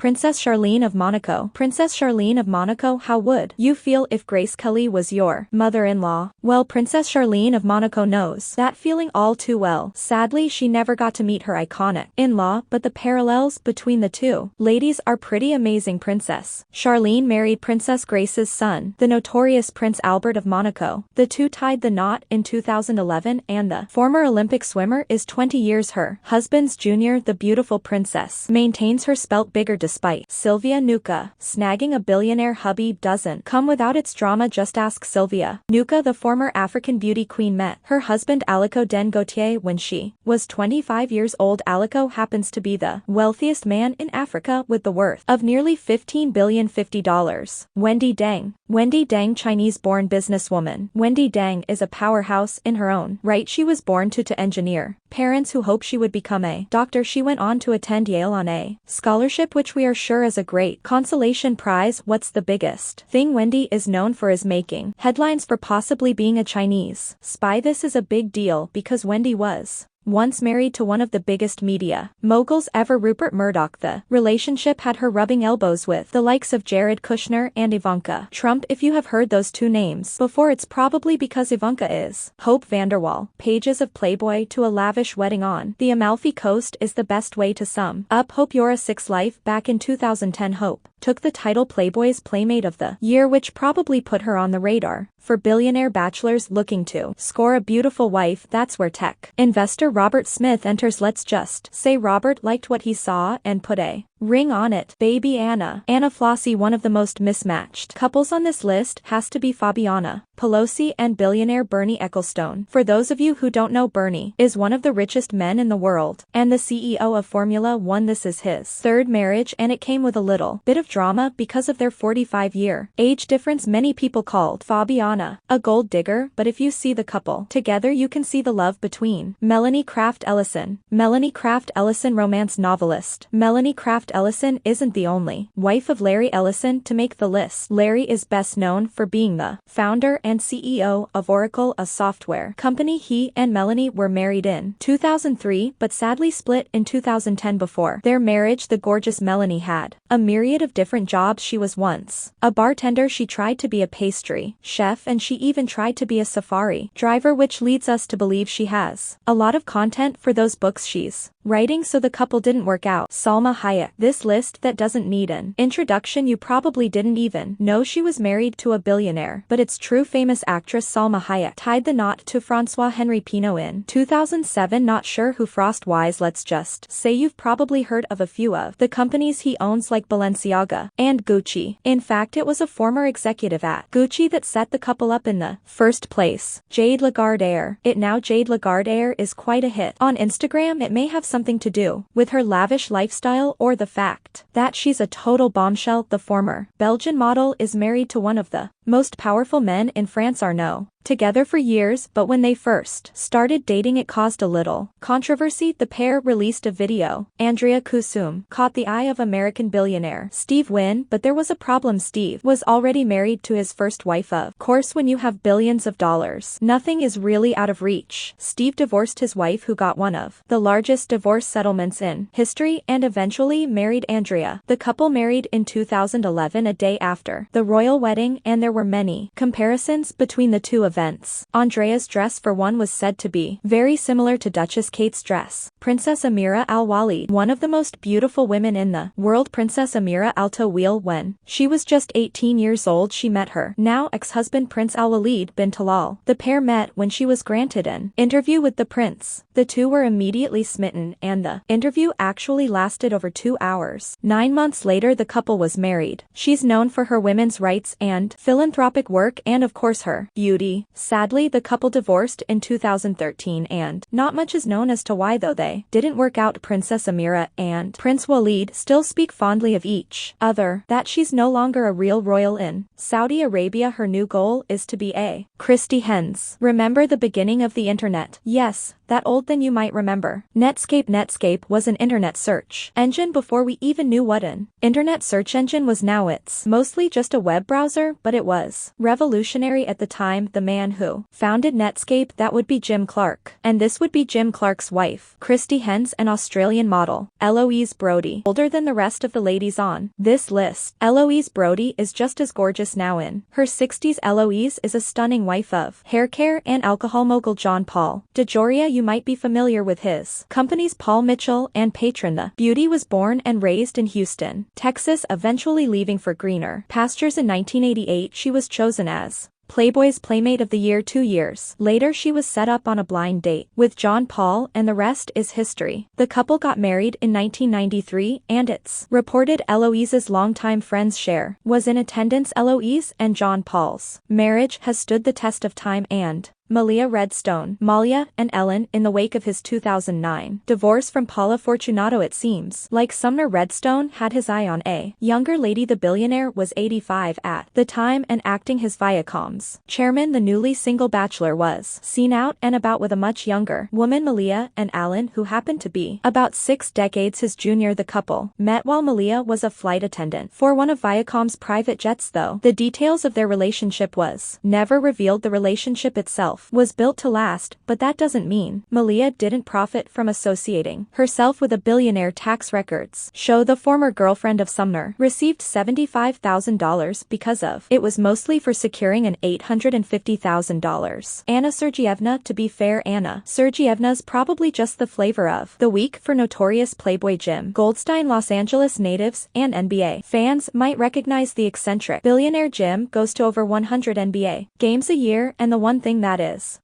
Princess Charlene of Monaco. Princess Charlene of Monaco. How would you feel if Grace Kelly was your mother-in-law? Well, Princess Charlene of Monaco knows that feeling all too well. Sadly, she never got to meet her iconic in-law, but the parallels between the two ladies are pretty amazing. Princess Charlene married Princess Grace's son, the notorious Prince Albert of Monaco. The two tied the knot in 2011, and the former Olympic swimmer is 20 years her husband's junior. The beautiful princess maintains her spelt bigger despite Sylvia Nuka snagging a billionaire hubby doesn't come without its drama. Just ask Sylvia Nuka. The former African beauty queen met her husband Aliko Den Gautier when she was 25 years old. Aliko happens to be the wealthiest man in Africa with the worth of nearly $15 billion. Wendy Deng. Wendy Deng, Chinese-born businesswoman. Wendy Deng is a powerhouse in her own right. She was born to engineer parents who hoped she would become a doctor. She went on to attend Yale on a scholarship, which we are sure is a great consolation prize. What's the biggest thing Wendy is known for is making headlines for possibly being a Chinese spy. This is a big deal because Wendy was once married to one of the biggest media moguls ever, Rupert Murdoch. The relationship had her rubbing elbows with the likes of Jared Kushner and Ivanka Trump. If you have heard those two names before, it's probably because Ivanka is Hope Vanderwall. Pages of Playboy to a lavish wedding on the Amalfi Coast is the best way to sum up Hope Eura's sex life. Back in 2010, Hope took the title Playboy's Playmate of the Year, which probably put her on the radar for billionaire bachelors looking to score a beautiful wife. That's where tech investor Robert Smith enters. Let's just say Robert liked what he saw and put a ring on it. Baby Anna Flossie. One of the most mismatched couples on this list has to be Fabiana Pelosi and billionaire Bernie Ecclestone. For those of you who don't know, Bernie is one of the richest men in the world and the CEO of Formula One. This is his third marriage, and it came with a little bit of drama because of their 45-year age difference. Many people called Fabiana a gold digger, but if you see the couple together, you can see the love between Melanie Kraft Ellison. Melanie Kraft Ellison, romance novelist. Melanie Kraft Ellison isn't the only wife of Larry Ellison to make the list. Larry is best known for being the founder and CEO of Oracle, a software company. He and Melanie were married in 2003, but sadly split in 2010. Before their marriage, the gorgeous Melanie had a myriad of different jobs. She was once a bartender, she tried to be a pastry chef, and she even tried to be a safari driver, which leads us to believe she has a lot of content for those books she's writing. So the couple didn't work out. Salma Hayek. This list that doesn't need an introduction. You probably didn't even know she was married to a billionaire, but it's true. Famous actress Salma Hayek tied the knot to François-Henri Pinault in 2007. Not sure who Frost was? Let's just say you've probably heard of a few of the companies he owns, like Balenciaga and Gucci. In fact, it was a former executive at Gucci that set the couple up in the first place. Jade Lagardère. Jade Lagardère is quite a hit on Instagram. It may have something to do with her lavish lifestyle or the fact that she's a total bombshell. The former Belgian model is married to one of the most powerful men in France, Arnaud. Together for years, but when they first started dating, it caused a little controversy. The pair released a video. Andrea Kusum caught the eye of American billionaire Steve Wynn, but there was a problem. Steve was already married to his first wife. Of course, when you have billions of dollars, nothing is really out of reach. Steve divorced his wife, who got one of the largest divorce settlements in history, and eventually married Andrea. The couple married in 2011, a day after the royal wedding, and there were many comparisons between the two events. Andrea's dress, for one, was said to be very similar to Duchess Kate's dress. Princess Amira Al-Walid, one of the most beautiful women in the world. Princess Amira Al-Tawil. When she was just 18 years old, she met her now ex-husband Prince Al-Walid bin Talal. The pair met when she was granted an interview with the prince. The two were immediately smitten, and the interview actually lasted over 2 hours. 9 months later, the couple was married. She's known for her women's rights and philanthropic work, and of course her beauty. Sadly, the couple divorced in 2013, and not much is known as to why, though they didn't work out. Princess Amira and Prince Walid still speak fondly of each other. That she's no longer a real royal in Saudi Arabia. Her new goal is to be a Christy Hens. Remember the beginning of the internet? Yes, that old than you might remember. Netscape was an internet search engine before we even knew what an internet search engine was. Now it's mostly just a web browser, but it was revolutionary at the time. The man who founded Netscape, that would be Jim Clark. And this would be Jim Clark's wife, Christy Hens, an Australian model, Eloise Brody, older than the rest of the ladies on this list. Eloise Brody is just as gorgeous now in her 60s. Eloise is a stunning wife of haircare and alcohol mogul John Paul DeJoria. You might be familiar with his companies Paul Mitchell and Patron. The beauty was born and raised in Houston, Texas, eventually leaving for greener pastures. In 1988 she was chosen as Playboy's Playmate of the Year. 2 years later she was set up on a blind date with John Paul, and the rest is history. The couple got married in 1993, and it's reported Eloise's longtime friends Cher was in attendance. Eloise and John Paul's marriage has stood the test of time, and Malia Redstone, Malia, and Ellen in the wake of his 2009 divorce from Paula Fortunato. It seems like Sumner Redstone had his eye on a younger lady. The billionaire was 85 at the time and acting his Viacom's chairman. The newly single bachelor was seen out and about with a much younger woman, Malia, and Alan, who happened to be about 6 decades his junior. The couple met while Malia was a flight attendant for one of Viacom's private jets, though the details of their relationship was never revealed. The relationship itself was built to last, but that doesn't mean Malia didn't profit from associating herself with a billionaire. Tax records show the former girlfriend of Sumner received $75,000 because of it, was mostly for securing an $850,000. Anna Sergeyevna. To be fair, Anna Sergeyevna's probably just the flavor of the week for notorious Playboy Jim Goldstein. Los Angeles natives and NBA fans might recognize the eccentric billionaire. Jim goes to over 100 NBA games a year, and the one thing that is